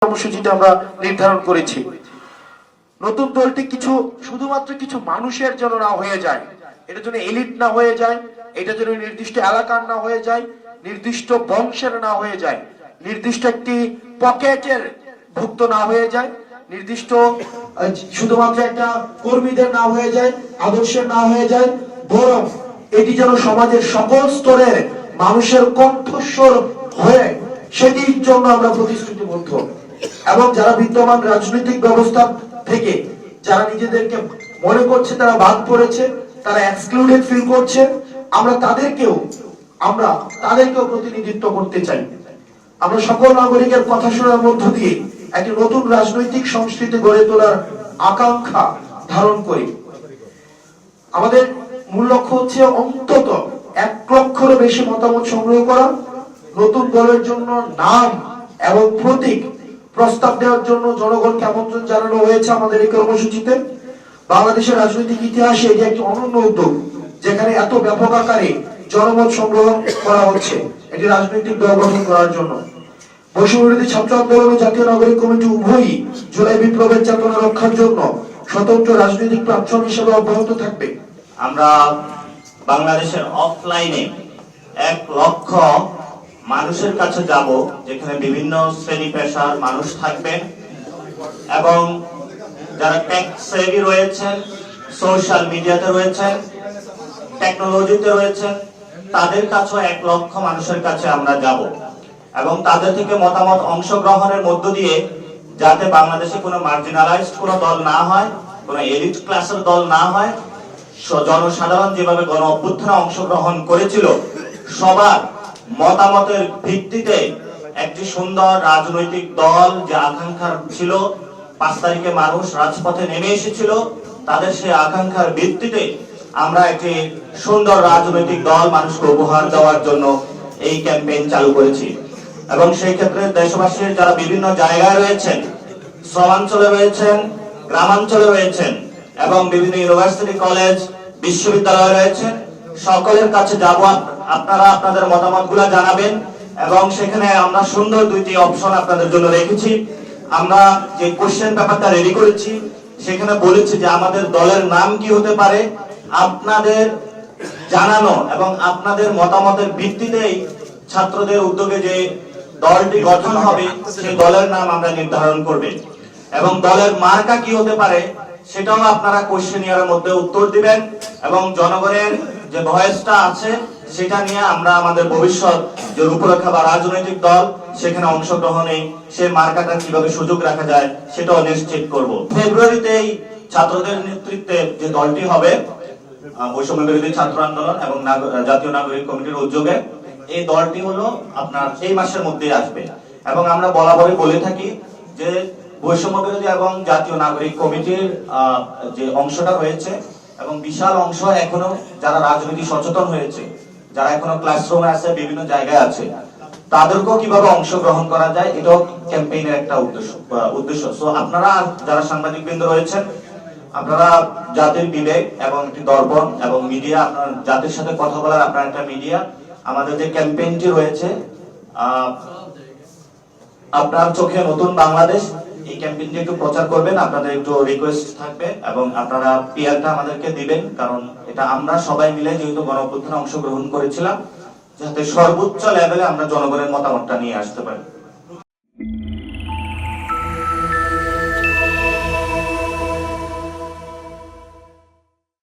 কর্মসূচিটা আমরা নির্ধারণ করেছি। নতুন দলটি শুধুমাত্র কিছু মানুষের জন্য না হয়ে যায়, এটা যেন এলিট না হয়ে যায়, এটা যেন নির্দিষ্ট এলাকার না হয়ে যায়, নির্দিষ্ট বংশের না হয়ে যায়, নির্দিষ্ট একটি পকেটের ভুক্ত না হয়ে যায়, নির্দিষ্ট শুধুমাত্র একটা কর্মীদের না হয়ে যায়, আদর্শের না হয়ে যায়, বরং এটি যেন সমাজের সকল স্তরের মানুষের কণ্ঠস্বর হয়ে সেটির জন্য আমরা প্রতিশ্রুতিবদ্ধ। এবং যারা বিদ্যমান রাজনৈতিক ব্যবস্থা থেকে যারা নিজেদেরকে মনে করছে তারা বাদ পড়েছে, তারা এক্সক্লুডেড ফিল করছে, আমরা তাদেরকেও প্রতিনিধিত্ব করতে চাই। আমরা সকল নাগরিকের কথা শোনার মধ্য দিয়ে একটি নতুন রাজনৈতিক সংস্কৃতি গড়ে তোলার আকাঙ্ক্ষা ধারণ করি। আমাদের মূল লক্ষ্য হচ্ছে অন্তত 1 লক্ষেরও বেশি মতামত সংগ্রহ করা, নতুন দলের জন্য নাম এবং প্রতীক প্রস্তাব দেওয়ার জন্য জনগণকে আমন্ত্রণ জানানো হয়েছে আমাদের এই কর্মসূচিতে। বাংলাদেশের রাজনৈতিক ইতিহাসে এটি একটি অনন্য উদ্যোগ, যেখানে এত ব্যাপক আকারে জনমত সংগ্রহ করা হচ্ছে এটি রাজনৈতিক দল গঠন করার জন্য। বৈষম্যবিরোধী ছাত্র আন্দোলন ও জাতীয় নাগরিক কমিটি উভয়ই জুলাই বিপ্লবের চেতনা রক্ষার জন্য স্বতন্ত্র রাজনৈতিক প্ল্যাটফর্ম হিসেবে অব্যাহত থাকবে। আমরা বাংলাদেশের অফলাইনে 1 লক্ষ মানুষের কাছে যাব, যেখানে বিভিন্ন শ্রেণী পেশার মানুষ থাকবে এবং যারা টেক সেভি রয়েছেন, সোশ্যাল মিডিয়াতে রয়েছেন, টেকনোলজিতে রয়েছেন, তাদের কাছে 1 লক্ষ মানুষের কাছে আমরা যাব এবং তাদের থেকে মতামত অংশগ্রহণের মধ্য দিয়ে যাতে বাংলাদেশে কোনো মার্জিনালাইজড কোনো দল না হয়, কোনো এলিট ক্লাসের দল না হয়, জনসাধারণ যেভাবে গণ অভ্যুত্থানে অংশগ্রহণ করেছিল সবার মতামতের ভিত্তিতে একটি সুন্দর রাজনৈতিক দল যে আকাঙ্ক্ষার ছিল, 5 তারিখে মানুষ রাজপথে নেমে এসেছিল, তাদের সেই আকাঙ্ক্ষার ভিত্তিতে আমরা একটি সুন্দর রাজনৈতিক দল মানুষকে উপহার দেওয়ার জন্য এই ক্যাম্পেইন চালু করেছি। এবং সেই ক্ষেত্রে দেশবাসীর যারা বিভিন্ন জায়গায় রয়েছেন, শ্রমাঞ্চলে রয়েছেন, গ্রামাঞ্চলে রয়েছেন এবং বিভিন্ন ইউনিভার্সিটি, কলেজ, বিশ্ববিদ্যালয়ে রয়েছেন, সকলের কাছে যাব। আপনারা আপনাদের মতামতগুলো জানাবেন এবং সেখানে আমরা সুন্দর 2টি অপশন আপনাদের জন্য রেখেছি। আমরা যে কোশ্চেন পেপারটা রেডি করেছি সেখানে বলেছি যে আমাদের দলের নাম কি হতে পারে, আপনাদের জানানো এবং আপনাদের মতামতের ভিত্তিতেই ছাত্রদের উদ্যোগে যে দলটি গঠন হবে সেই দলের নাম আমরা নির্ধারণ করবে এবং দলের মার্কা কি হতে পারে সেটাও আপনারা কোশ্চেনিয়ারের মধ্যে উত্তর দিবেন এবং জনগণের যে ভয়েসটা আছে সেটা নিয়ে আমরা আমাদের ভবিষ্যৎ যে রূপরেখা বা রাজনৈতিক দল সেখানে অংশগ্রহণে সেই মার্কাটা কিভাবে সুযোগ রাখা যায় সেটাও নিশ্চিত করব। ফেব্রুয়ারিতেই ছাত্রদের নেতৃত্বে যে দলটি হবে, বৈষম্য বিরোধী ছাত্র আন্দোলন এবং জাতীয় নাগরিক কমিটির উদ্যোগে, এই দলটি হলো আপনার এই মাসের মধ্যেই আসবে এবং আমরা বরাবরই বলে থাকি যে বৈষম্য বিরোধী এবং জাতীয় নাগরিক কমিটির যে অংশটা রয়েছে এবং বিশাল অংশ এখনো যারা রাজনীতি সচেতন হয়েছে, যারা এখনো ক্লাসরুমে আছে, বিভিন্ন জায়গায় আছে, তাদেরকেও কিভাবে অংশগ্রহণ করা যায় এটাও ক্যাম্পেইনের একটা উদ্দেশ্য। সো আপনারা যারা সাংবাদিক বৃন্দ রয়েছেন, আপনারা জাতির বিবেক এবং একটি দর্পণ এবং মিডিয়া, আপনার জাতির সাথে কথা বলার আপনার একটা মিডিয়া, আমাদের যে ক্যাম্পেইনটি রয়েছে আপনার চোখে নতুন বাংলাদেশ, এই ক্যাম্পেইনটি একটু প্রচার করবেন, আপনাদের একটু রিকোয়েস্ট থাকবে এবং আপনারা পিআরটা আমাদেরকে দিবেন, কারণ এটা আমরা সবাই মিলে যেহেতু গণ অভ্যুত্থানে অংশগ্রহণ করেছিলাম, যাতে সর্বোচ্চ লেভেলে আমরা জনগণের মতামতটা নিয়ে আসতে পারি।